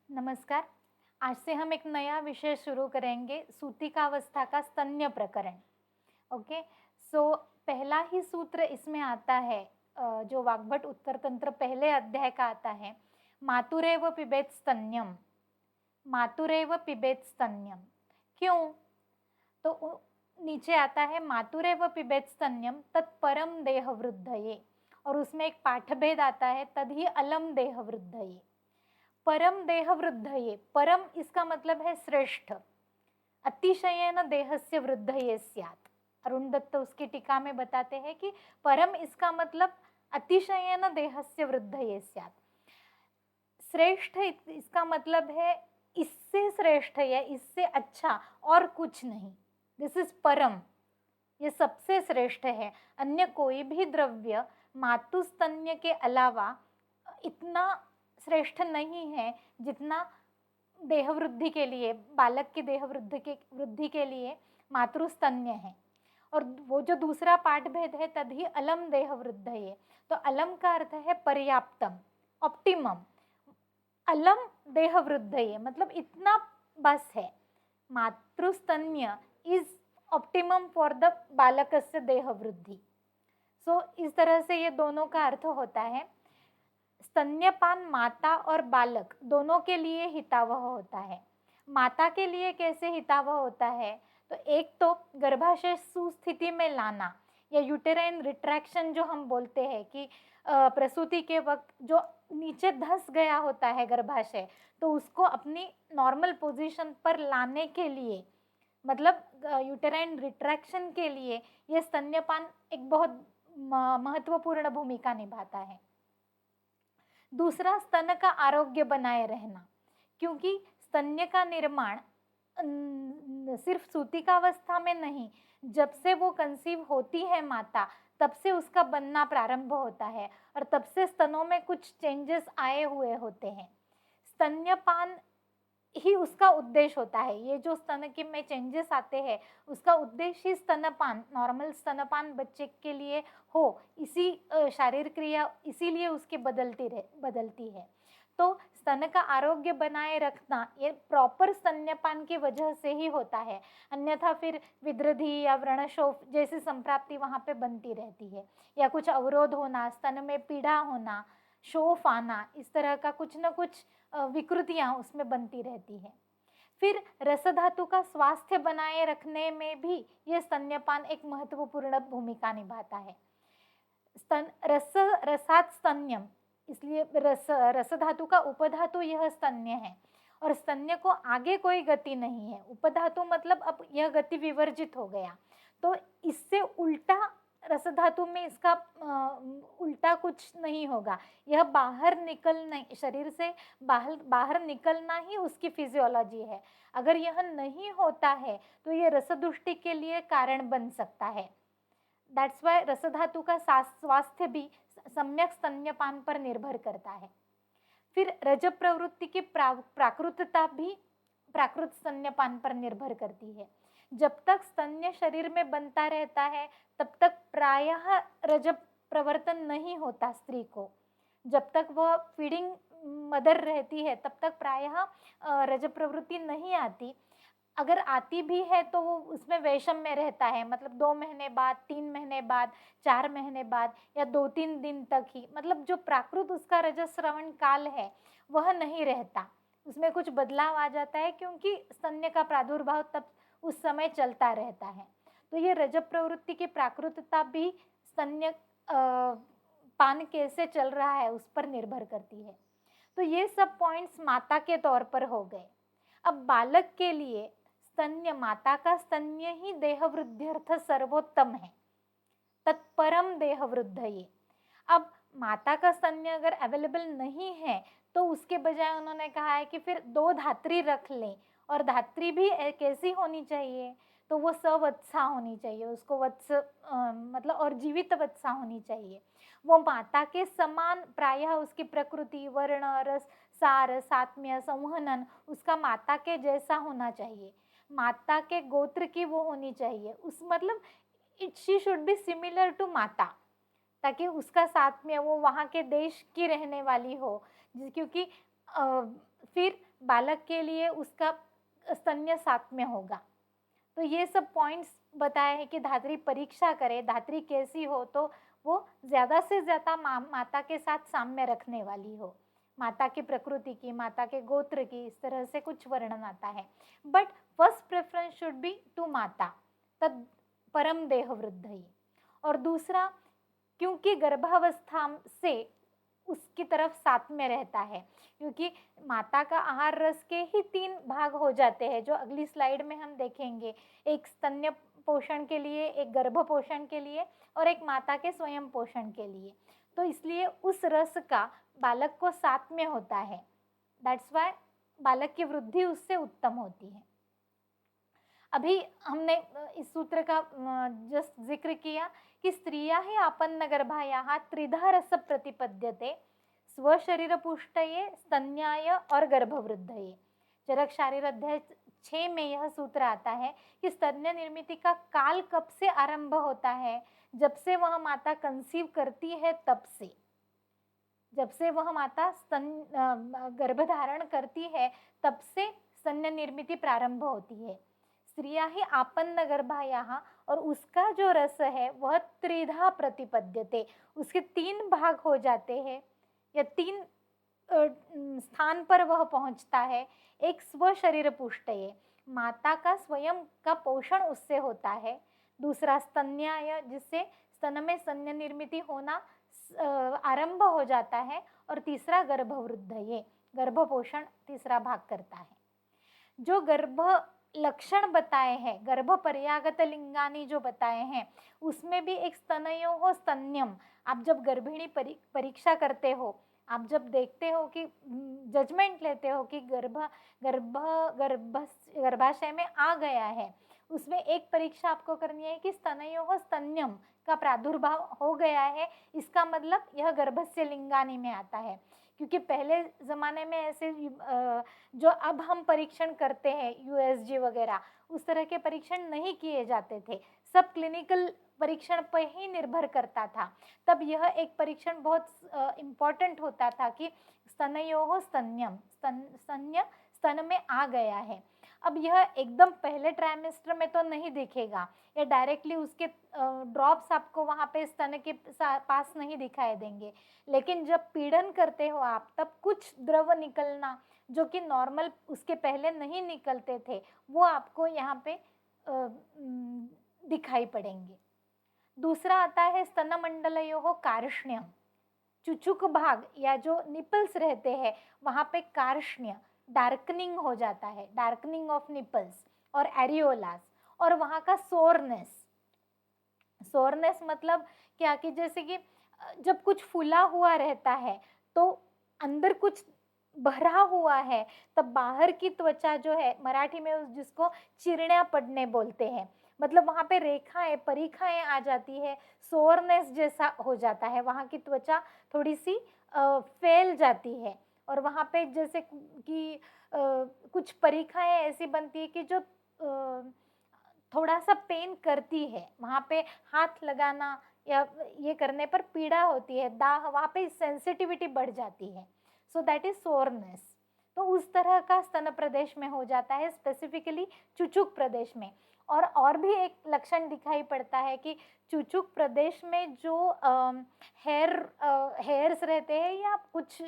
नमस्कार। आज से हम एक नया विषय शुरू करेंगे, सूतिकावस्था का स्तन्य प्रकरण। ओके। सो पहला ही सूत्र इसमें आता है, जो वाग्भट उत्तर तंत्र पहले अध्याय का आता है, मातुरेव पिबेत स्तन्यम। मातुरेव पिबेत स्तन्यम क्यों? तो नीचे आता है मातुरेव पिबेत स्तन्यम तत्परम देह वृद्धये, और उसमें एक पाठभेद आता है, तदहि अलम देह वृद्धये। परम देह वृद्धये, परम इसका मतलब है श्रेष्ठ, अतिशयेन देहस्य वृद्धये स्यात्। अरुण दत्त उसकी टीका में बताते हैं कि परम इसका मतलब अतिशयेन देहस्य वृद्धये स्यात्। श्रेष्ठ इसका मतलब है इससे श्रेष्ठ या इससे अच्छा और कुछ नहीं। दिस इज परम, ये सबसे श्रेष्ठ है। अन्य कोई भी द्रव्य मातुस्तन्य के अलावा इतना श्रेष्ठ नहीं है जितना देह वृद्धि के लिए, बालक की देह वृद्धि के लिए मातृस्तन्य है। और वो जो दूसरा पाठ भेद है, तदहि अलम देह वृद्धये, तो अलम का अर्थ है पर्याप्तम, ऑप्टिमम। अलम देह वृद्धये मतलब इतना बस है। मातृस्तन्य इज ऑप्टिमम फॉर द बालकस्य देह वृद्धि। सो इस तरह से ये दोनों का अर्थ होता है। स्तन्यपान माता और बालक दोनों के लिए हितावह होता है। माता के लिए कैसे हितावह होता है? तो एक तो गर्भाशय सुस्थिति में लाना, या यूटेराइन रिट्रैक्शन जो हम बोलते हैं कि प्रसूति के वक्त जो नीचे धंस गया होता है गर्भाशय, तो उसको अपनी नॉर्मल पोजीशन पर लाने के लिए, मतलब यूटेराइन रिट्रैक्शन के लिए ये स्तन्यपान एक बहुत महत्वपूर्ण भूमिका निभाता है। दूसरा, स्तन का आरोग्य बनाए रहना, क्योंकि स्तन्य का निर्माण सिर्फ सूतिकावस्था में नहीं, जब से वो कंसीव होती है माता, तब से उसका बनना प्रारंभ होता है, और तब से स्तनों में कुछ चेंजेस आए हुए होते हैं। स्तन्यपान ही उसका उद्देश्य होता है। ये जो स्तन के में चेंजेस आते हैं, उसका उद्देश्य ही स्तनपान, नॉर्मल स्तनपान बच्चे के लिए हो, इसी शारीरिक क्रिया इसीलिए उसकी बदलती है। तो स्तन का आरोग्य बनाए रखना ये प्रॉपर स्तन्यपान की वजह से ही होता है, अन्यथा फिर विद्रधि या व्रणशोफ जैसी संप्राप्ति वहाँ पे बनती रहती है, या कुछ अवरोध होना, स्तन में पीड़ा होना, शोफ आना, इस तरह का कुछ न कुछ विकृतियाँ उसमें बनती रहती है। फिर रस धातु का स्वास्थ्य बनाए रखने में भी ये स्तन्यपान एक महत्वपूर्ण भूमिका निभाता है। रसात स्तन्यम, इसलिए रस धातु का उपधातु यह स्तन्य है, और स्तन्य को आगे कोई गति नहीं है। उपधातु मतलब अब यह गति विवर्जित हो गया, तो इससे उल्टा रस धातु में इसका उल्टा कुछ नहीं होगा। यह बाहर निकलना, शरीर से बाहर निकलना ही उसकी फिजियोलॉजी है। अगर यह नहीं होता है तो ये रसदुष्टि के लिए कारण बन सकता है। दैट्स वाई रस धातु का स्वास्थ्य भी सम्यक स्तन्यपान पर निर्भर करता है। फिर रज प्रवृत्ति की प्राकृतता भी प्राकृत स्तन्यपान पर निर्भर करती है। जब तक स्तन्य शरीर में बनता रहता है, तब तक प्रायः रज प्रवर्तन नहीं होता स्त्री को। जब तक वह फीडिंग मदर रहती है, तब तक प्रायः रज प्रवृत्ति नहीं आती। अगर आती भी है तो वो उसमें वैषम में रहता है, मतलब 2 महीने बाद, 3 महीने बाद, 4 महीने बाद, या 2-3 दिन तक ही, मतलब जो प्राकृत उसका रजस्रवण काल है वह नहीं रहता, उसमें कुछ बदलाव आ जाता है, क्योंकि स्तन्य का प्रादुर्भाव तब उस समय चलता रहता है। तो ये रज प्रवृत्ति की प्राकृतता भी स्तन्य पान कैसे चल रहा है उस पर निर्भर करती है। तो ये सब पॉइंट्स माता के तौर पर हो गए। अब बालक के लिए स्तन्य, माता का स्तन्य ही देह वृद्ध्यर्थ सर्वोत्तम है, तत्परम देह वृद्धये। अब माता का स्तन्य अगर अवेलेबल नहीं है तो उसके बजाय उन्होंने कहा है कि फिर 2 धात्री रख लें, और धात्री भी कैसी होनी चाहिए? तो वो सवत्सा होनी चाहिए, उसको वत्स मतलब और जीवित वत्सा होनी चाहिए। वो माता के समान प्रायः उसकी प्रकृति, वर्ण, रस, सार, सात्म्य, संवहनन उसका माता के जैसा होना चाहिए। माता के गोत्र की वो होनी चाहिए, उस मतलब she should be similar to mata, ताकि उसका साथ में वो वहाँ के देश की रहने वाली हो। क्योंकि फिर बालक के लिए उसका स्तन्य 7 में होगा। तो ये सब पॉइंट्स बताए हैं कि धात्री परीक्षा करे, धात्री कैसी हो तो वो ज़्यादा से ज़्यादा माता के साथ साम्य रखने वाली हो, माता की प्रकृति की, माता के गोत्र की, इस तरह से कुछ वर्णन आता है। But first preference should be to mata, तद परम देह वृद्धि। और दूसरा, क्योंकि गर्भावस्था से उसकी तरफ साथ में रहता है, क्योंकि माता का आहार रस के ही 3 भाग हो जाते हैं, जो अगली स्लाइड में हम देखेंगे। एक स्तन्य पोषण के लिए, एक गर्भ पोषण के लिए और एक माता के स्वयं पोषण के लिए। तो इसलिए उस रस का बालक को साथ में होता है, दैट्स वाई बालक की वृद्धि उससे उत्तम होती है। अभी हमने इस सूत्र का जस्ट जिक्र किया कि स्त्रिया ही आपन्न गर्भायाः त्रिधा रस प्रतिपद्यते, स्वशरीर पुष्टये, स्तन्याय और गर्भवृद्धये। चरक शारीर अध्याय 6 में यह सूत्र आता है कि स्तन्य निर्मिति का काल कब से आरंभ होता है, जब से वह माता कंसीव करती है तब से, जब से वह माता गर्भधारण करती है तब से स्तन्य निर्मिति प्रारंभ होती है। स्त्रिया ही आपन्न गर्भायाः, और उसका जो रस है वह त्रिधा प्रतिपद्यते, उसके 3 भाग हो जाते हैं या 3 स्थान पर वह पहुंचता है। एक स्व शरीर पुष्टये, माता का स्वयं का पोषण उससे होता है। दूसरा स्तन्याय, जिससे स्तन में स्तन्य निर्मिति होना आरंभ हो जाता है। और तीसरा गर्भवृद्धये, गर्भ पोषण तीसरा भाग करता है। जो गर्भ लक्षण बताए हैं, गर्भ पर्यागत लिंगानी जो बताए हैं, उसमें भी एक स्तनयोः स्तन्यम। आप जब गर्भिणी परीक्षा करते हो, आप जब देखते हो कि जजमेंट लेते हो कि गर्भाशय में आ गया है, उसमें एक परीक्षा आपको करनी है कि स्तनयोः स्तन्यम का प्रादुर्भाव हो गया है, इसका मतलब यह गर्भस्य लिंगानी में आता है। क्योंकि पहले ज़माने में ऐसे जो अब हम परीक्षण करते हैं यूएसजी वगैरह, उस तरह के परीक्षण नहीं किए जाते थे, सब क्लिनिकल परीक्षण पर ही निर्भर करता था। तब यह एक परीक्षण बहुत इम्पॉर्टेंट होता था कि स्तनयोः स्तन्यम, स्तन्य स्तन में आ गया है। अब यह एकदम पहले ट्राइमेस्टर में तो नहीं दिखेगा, या डायरेक्टली उसके ड्रॉप्स आपको वहाँ पे स्तन के पास नहीं दिखाई देंगे, लेकिन जब पीड़न करते हो आप, तब कुछ द्रव निकलना जो कि नॉर्मल उसके पहले नहीं निकलते थे, वो आपको यहाँ पे दिखाई पड़ेंगे। दूसरा आता है स्तनमंडलयोः कार्ष्ण्यम, चुचुक भाग या जो निपल्स रहते हैं वहाँ पे कार्ष्ण्य, डार्कनिंग हो जाता है, डार्कनिंग ऑफ निपल्स और एरियोलास, और वहाँ का सोरनेस। सोरनेस मतलब क्या कि जैसे कि जब कुछ फूला हुआ रहता है तो अंदर कुछ भरा हुआ है, तब बाहर की त्वचा जो है, मराठी में जिसको चिरण्या पड़ने बोलते हैं, मतलब वहाँ पे रेखाएं परिखाएं आ जाती है, सोरनेस जैसा हो जाता है, वहाँ की त्वचा थोड़ी सी फैल जाती है, और वहाँ पे जैसे कि कुछ परिखाएं ऐसी बनती है कि जो थोड़ा सा पेन करती है, वहाँ पे हाथ लगाना या ये करने पर पीड़ा होती है, दाह, वहाँ पे सेंसिटिविटी बढ़ जाती है, सो दैट इज सोरनेस। तो उस तरह का स्तन प्रदेश में हो जाता है, स्पेसिफिकली चुचुक प्रदेश में। और भी एक लक्षण दिखाई पड़ता है कि चुचुक प्रदेश में जो हेयर्स रहते हैं या कुछ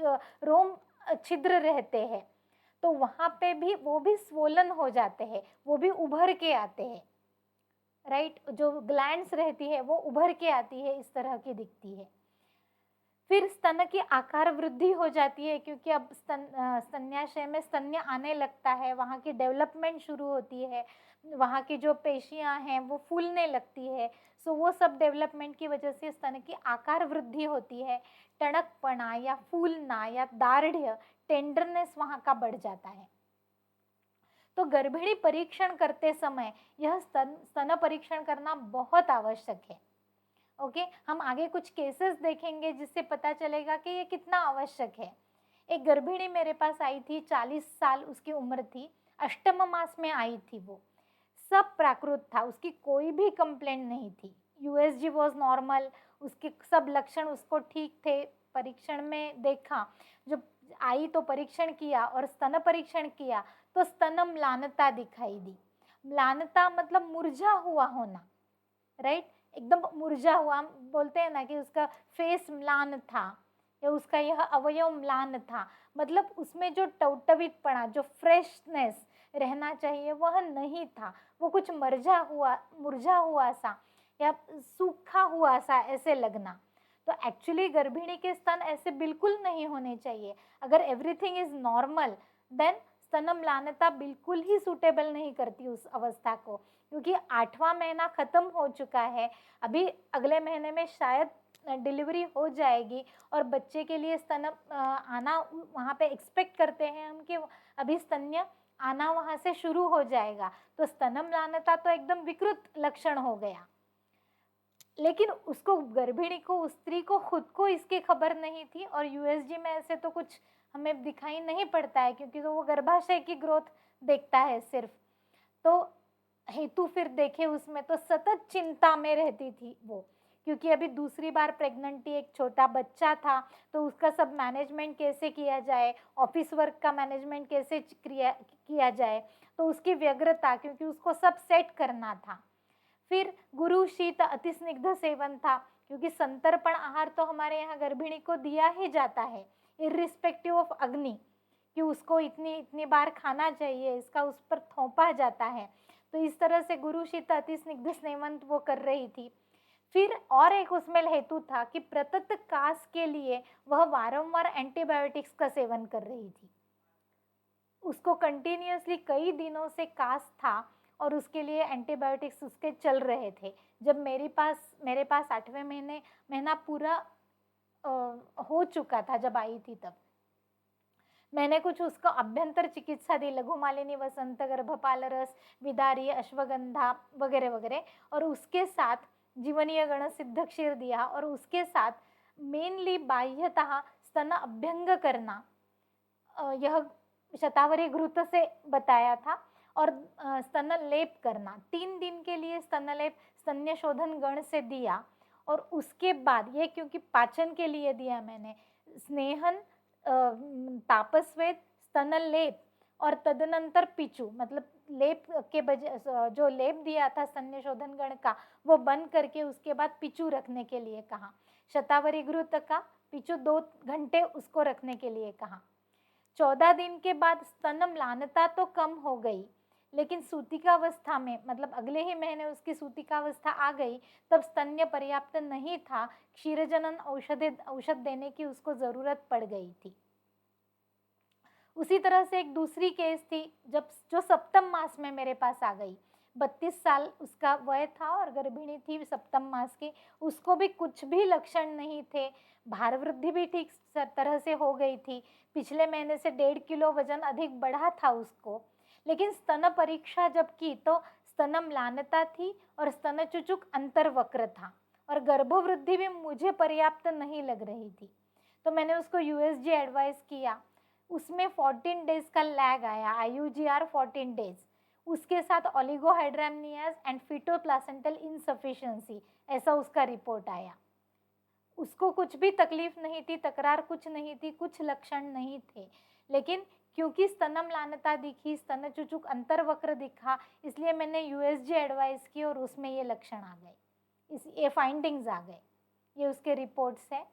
रोम छिद्र रहते हैं, तो वहाँ पे भी वो भी स्वोलन हो जाते हैं, वो भी उभर के आते हैं, राइट। जो ग्लैंड्स रहती है वो उभर के आती है, इस तरह की दिखती है। फिर स्तन की आकार वृद्धि हो जाती है, क्योंकि अब स्तन्याशय में स्तन्य आने लगता है, वहाँ की डेवलपमेंट शुरू होती है, वहाँ की जो पेशियाँ हैं वो फूलने लगती है, सो वो सब डेवलपमेंट की वजह से स्तन की आकार वृद्धि होती है। टणकपना या फूलना या दार्ढ़्य, टेंडरनेस वहाँ का बढ़ जाता है। तो गर्भिणी परीक्षण करते समय यह स्तन परीक्षण करना बहुत आवश्यक है। ओके, हम आगे कुछ केसेस देखेंगे जिससे पता चलेगा कि ये कितना आवश्यक है। एक गर्भिणी मेरे पास आई थी, 40 साल उसकी उम्र थी, अष्टम मास में आई थी, वो सब प्राकृत था, उसकी कोई भी कंप्लेंट नहीं थी, यूएसजी वॉज नॉर्मल, उसके सब लक्षण उसको ठीक थे। परीक्षण में देखा, जब आई तो परीक्षण किया और स्तन परीक्षण किया तो स्तन म्लानता दिखाई दी। म्लानता मतलब मुरझा हुआ होना, राइट, एकदम मुरझा हुआ। हम बोलते हैं ना कि उसका फेस म्लान था या उसका यह अवयव म्लान था, मतलब उसमें जो टवटवीतपना, जो फ्रेशनेस रहना चाहिए वह नहीं था। वो कुछ मुरझा हुआ सा या सूखा हुआ सा ऐसे लगना। तो एक्चुअली गर्भिणी के स्तन ऐसे बिल्कुल नहीं होने चाहिए। अगर एवरीथिंग इज नॉर्मल देन स्तन म्लानता बिल्कुल ही सूटेबल नहीं करती उस अवस्था को, क्योंकि 8वां महीना खत्म हो चुका है। अभी अगले महीने में शायद डिलीवरी हो जाएगी और बच्चे के लिए स्तन आना वहाँ पे एक्सपेक्ट करते हैं हम कि अभी स्तन्य आना वहाँ से शुरू हो जाएगा। तो स्तन म्लानता तो एकदम विकृत लक्षण हो गया। लेकिन उसको, गर्भिणी को, उस स्त्री को खुद को इसकी खबर नहीं थी। और यूएसजी में ऐसे तो कुछ हमें दिखाई नहीं पड़ता है, क्योंकि तो वो गर्भाशय की ग्रोथ देखता है सिर्फ। तो हेतु फिर देखे उसमें तो सतत चिंता में रहती थी वो, क्योंकि अभी दूसरी बार प्रेग्नेंट थी, एक छोटा बच्चा था, तो उसका सब मैनेजमेंट कैसे किया जाए, ऑफिस वर्क का मैनेजमेंट कैसे किया जाए, तो उसकी व्यग्रता, क्योंकि उसको सब सेट करना था। फिर गुरु शीत अति स्निग्ध सेवन था, क्योंकि संतर्पण आहार तो हमारे यहाँ गर्भिणी को दिया ही जाता है इर्रिस्पेक्टिव ऑफ अग्नि, कि उसको इतनी इतनी बार खाना चाहिए, इसका उस पर थोपा जाता है। तो इस तरह से गुरु शीत अति स्निग्ध सेवन वो कर रही थी। फिर और एक उसमें हेतु था कि प्रतत कास के लिए वह वारंवार एंटीबायोटिक्स का सेवन कर रही थी। उसको कंटिन्यूअसली कई दिनों से कास था और उसके लिए एंटीबायोटिक्स उसके चल रहे थे। जब मेरे पास 8वें महीना पूरा हो चुका था, जब आई थी तब मैंने कुछ उसको अभ्यंतर चिकित्सा दी, लघुमालिनी, वसंत, गर्भपाल रस, विदारी, अश्वगंधा वगैरह वगैरह, और उसके साथ जीवनीय गण सिद्ध क्षीर दिया, और उसके साथ मेनली बाह्यतः स्तन अभ्यंग करना, यह शतावरी घृत से बताया था, और स्तन लेप करना 3 दिन के लिए स्तन लेप स्तन्य शोधन गण से दिया। और उसके बाद ये, क्योंकि पाचन के लिए दिया मैंने, स्नेहन, तापस्वेद, स्तन लेप और तदनंतर पिचू, मतलब लेप के बजाय जो लेप दिया था स्तन्य शोधन गण का वो बंद करके उसके बाद पिचू रखने के लिए कहा। शतावरी घृत का पिचू 2 घंटे उसको रखने के लिए कहा। 14 दिन के बाद स्तन म्लानता तो कम हो गई, लेकिन सूतिकावस्था में, मतलब अगले ही महीने उसकी सूतिकावस्था आ गई, तब स्तन्य पर्याप्त नहीं था, क्षीरजनन औषध देने की उसको जरूरत पड़ गई थी। उसी तरह से एक दूसरी केस थी जो 7म मास में मेरे पास आ गई। 32 साल उसका वय था और गर्भिणी थी 7म मास की। उसको भी कुछ भी लक्षण नहीं थे, भार वृद्धि भी ठीक तरह से हो गई थी, पिछले महीने से 1.5 किलो वजन अधिक बढ़ा था उसको। लेकिन स्तन परीक्षा जब की तो स्तन म्लानता थी और स्तन चुचुक अंतर्वक्र था, और गर्भवृद्धि भी मुझे पर्याप्त नहीं लग रही थी। तो मैंने उसको यूएसजी एडवाइस किया, उसमें 14 डेज का लैग आया, IUGR 14 डेज, उसके साथ ओलिगोहाइड्रामनियाज एंड फीटोप्लासेंटल इनसफिशिएंसी, ऐसा उसका रिपोर्ट आया। उसको कुछ भी तकलीफ नहीं थी, तकरार कुछ नहीं थी, कुछ लक्षण नहीं थे, लेकिन क्योंकि स्तन म्लानता दिखी, स्तन चुचुक अंतर्वक्र दिखा, इसलिए मैंने यूएसजी एडवाइस की और उसमें ये लक्षण आ गए, ये फाइंडिंग्स आ गए। ये उसके रिपोर्ट्स है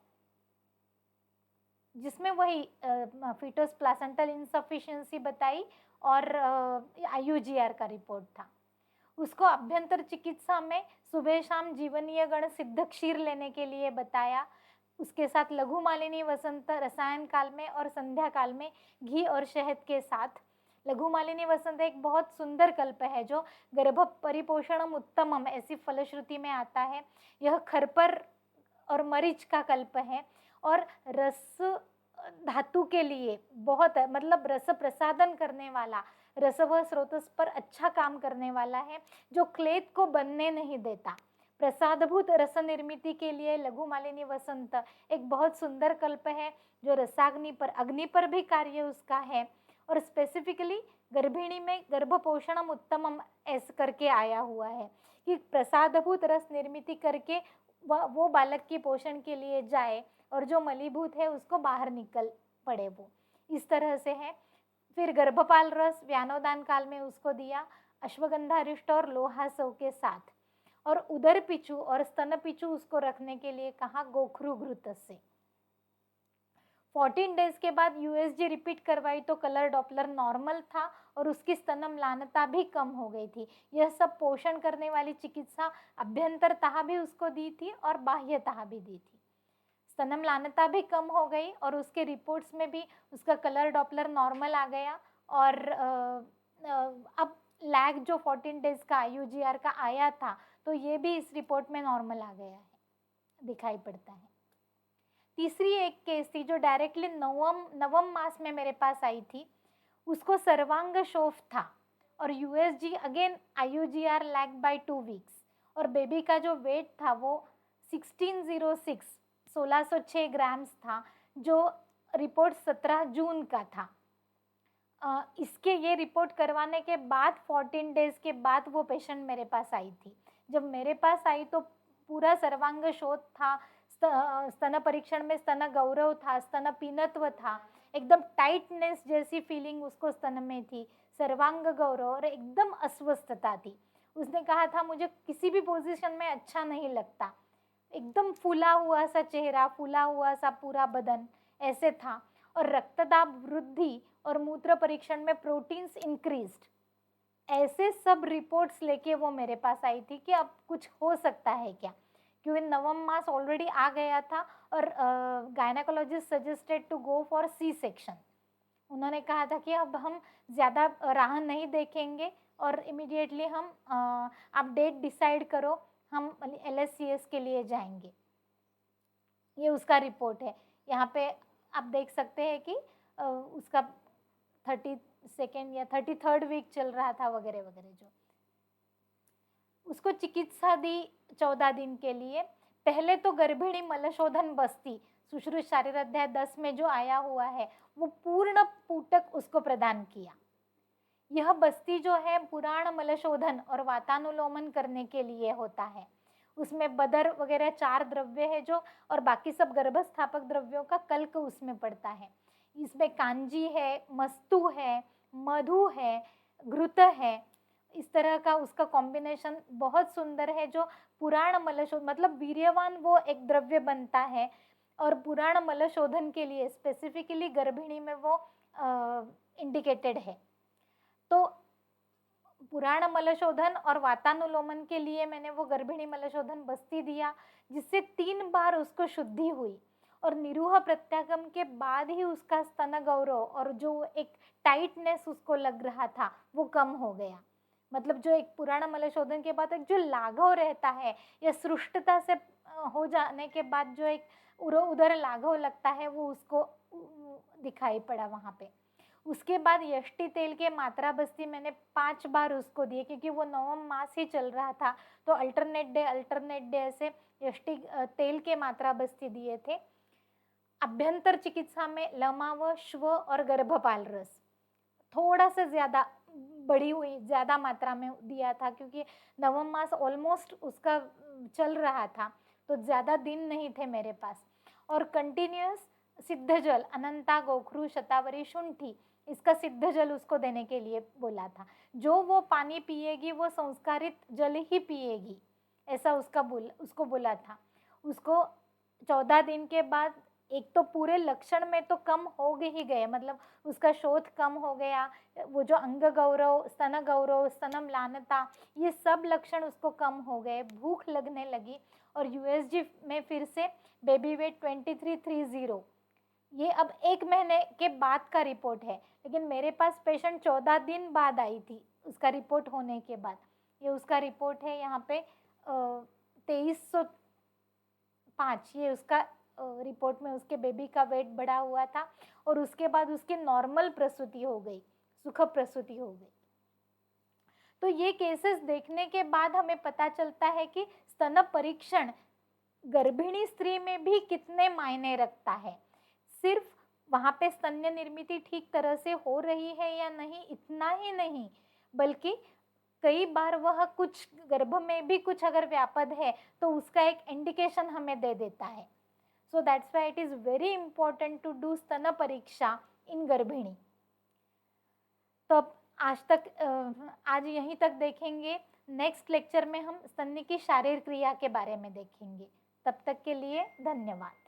जिसमें वही फीटस प्लासेंटल इनसफिशिएंसी बताई और IUGR का रिपोर्ट था। उसको अभ्यंतर चिकित्सा में सुबह शाम जीवनीय गण सिद्ध क्षीर लेने के लिए बताया, उसके साथ लघु मालिनी वसंत रसायन काल में और संध्या काल में घी और शहद के साथ। लघु मालिनी वसंत एक बहुत सुंदर कल्प है जो गर्भ परिपोषणम उत्तमम ऐसी फलश्रुति में आता है। यह खरपर और मरीच का कल्प है और रस धातु के लिए बहुत है, मतलब रस प्रसादन करने वाला, रसव स्रोतस पर अच्छा काम करने वाला है, जो क्लेद को बनने नहीं देता। प्रसादभूत रस निर्मिति के लिए लघु मालिनी वसंत एक बहुत सुंदर कल्प है जो रसाग्नि पर, अग्नि पर भी कार्य उसका है, और स्पेसिफिकली गर्भिणी में गर्भपोषणम उत्तमम ऐसे करके आया हुआ है कि प्रसादभूत रस निर्मिति करके वो बालक की पोषण के लिए जाए और जो मलीभूत है उसको बाहर निकल पड़े वो। इस तरह से है। फिर गर्भपाल रस व्यानोदान काल में उसको दिया अश्वगंधारिष्ट और लोहासव के साथ, और उदर पिचू और स्तन पिचू उसको रखने के लिए कहा गोखरू घृत से। 14 डेज के बाद यूएसजी रिपीट करवाई तो कलर डॉपलर नॉर्मल था और उसकी स्तन म्लानता भी कम हो गई थी। यह सब पोषण करने वाली चिकित्सा अभ्यंतरतः भी उसको दी थी और बाह्यतः भी दी थी। स्तन म्लानता भी कम हो गई और उसके रिपोर्ट्स में भी उसका कलर डॉपलर नॉर्मल आ गया। और अब लैग जो 14 डेज का IUGR का आया था तो ये भी इस रिपोर्ट में नॉर्मल आ गया है, दिखाई पड़ता है। तीसरी एक केस थी जो डायरेक्टली नवम मास में मेरे पास आई थी। उसको सर्वांग शोफ था और USG again IUGR lag by 2 weeks, और बेबी का जो वेट था वो 1606 ग्राम्स था, जो रिपोर्ट 17 जून का था। इसके ये रिपोर्ट करवाने के बाद 14 डेज के बाद वो पेशेंट मेरे पास आई थी। जब मेरे पास आई तो पूरा सर्वांग शोथ था, स्तन परीक्षण में स्तन गौरव था, स्तन पीनत्व था, एकदम टाइटनेस जैसी फीलिंग उसको स्तन में थी, सर्वांग गौरव, और एकदम अस्वस्थता थी। उसने कहा था मुझे किसी भी पोजीशन में अच्छा नहीं लगता, एकदम फूला हुआ सा चेहरा, फूला हुआ सा पूरा बदन ऐसे था, और रक्तदाब वृद्धि और मूत्र परीक्षण में प्रोटीन्स इंक्रीज्ड, ऐसे सब रिपोर्ट्स लेके वो मेरे पास आई थी कि अब कुछ हो सकता है क्या, क्योंकि नवम मास ऑलरेडी आ गया था और gynaecologist suggested to go for C section. उन्होंने कहा था कि अब हम ज़्यादा राह नहीं देखेंगे और इमीडिएटली हम आप डेट डिसाइड करो, हम LSCS के लिए जाएंगे। ये उसका रिपोर्ट है। यहाँ पे आप देख सकते हैं कि उसका 32nd या 33rd वीक चल रहा था वगैरह वगैरह। जो उसको चिकित्सा दी 14 दिन के लिए। पहले तो गर्भिणी मलशोधन बस्ती सुश्रुत शारीर अध्याय 10 में जो आया हुआ है वो पूर्ण पूटक उसको प्रदान किया। यह बस्ती जो है पुराण मलशोधन और वातानुलोमन करने के लिए होता है। उसमें बदर वगैरह 4 द्रव्य है जो, और बाकी सब गर्भस्थापक द्रव्यों का कल्क उसमें पड़ता है। इसमें कांजी है, मस्तु है, मधु है, घृत है, इस तरह का उसका कॉम्बिनेशन बहुत सुंदर है। जो पुराण मलशोधन मतलब वीर्यवान वो एक द्रव्य बनता है, और पुराण मलशोधन के लिए स्पेसिफिकली गर्भिणी में वो इंडिकेटेड है। तो पुराण मलशोधन और वातानुलोमन के लिए मैंने वो गर्भिणी मलशोधन बस्ती दिया, जिससे 3 बार उसको शुद्धि हुई, और निरूह प्रत्यागम के बाद ही उसका स्तन गौरव और जो एक टाइटनेस उसको लग रहा था वो कम हो गया। मतलब जो एक पुराण मलशोधन के बाद एक जो लाघव रहता है या सृष्टता से हो जाने के बाद जो एक उधर लाघव लगता है वो उसको दिखाई पड़ा वहाँ पे। उसके बाद यष्टि तेल के मात्रा बस्ती मैंने 5 बार उसको दिए, क्योंकि वो नवम मास ही चल रहा था, तो अल्टरनेट डे ऐसे यष्टि तेल के मात्रा बस्ती दिए थे। अभ्यंतर चिकित्सा में लमाव, श्व और गर्भपाल रस थोड़ा सा ज़्यादा बढ़ी हुई ज़्यादा मात्रा में दिया था, क्योंकि नवम मास ऑलमोस्ट उसका चल रहा था, तो ज़्यादा दिन नहीं थे मेरे पास। और कंटिन्यूस सिद्ध जल अनंता, गोखरू, शतावरी, शुंठी, इसका सिद्ध जल उसको देने के लिए बोला था। जो वो पानी पिएगी वो संस्कारित जल ही पिएगी, ऐसा उसको बोला था। उसको 14 दिन के बाद एक तो पूरे लक्षण में तो कम हो ही गए, मतलब उसका शोथ कम हो गया, वो जो अंग गौरव, स्तन म्लानता, ये सब लक्षण उसको कम हो गए, भूख लगने लगी, और USG में फिर से बेबी वेट 2330। ये अब 1 महीने के बाद का रिपोर्ट है, लेकिन मेरे पास पेशेंट 14 दिन बाद आई थी उसका रिपोर्ट होने के बाद। ये उसका रिपोर्ट है यहाँ पे 2305, ये उसका रिपोर्ट में उसके बेबी का वेट बढ़ा हुआ था, और उसके बाद उसकी नॉर्मल प्रसूति हो गई, सुखद प्रसूति हो गई। तो ये केसेस देखने के बाद हमें पता चलता है कि स्तन परीक्षण गर्भिणी स्त्री में भी कितने मायने रखता है। सिर्फ वहाँ पे स्तन्य निर्मित ठीक तरह से हो रही है या नहीं, इतना ही नहीं, बल्कि कई बार वह कुछ गर्भ में भी कुछ अगर व्यापद है तो उसका एक इंडिकेशन हमें दे देता है। So that's why it is very important to do स्तन परीक्षा इन गर्भिणी। तो अब आज यहीं तक देखेंगे। नेक्स्ट लेक्चर में हम स्तन्य की शारीर क्रिया के बारे में देखेंगे। तब तक के लिए धन्यवाद।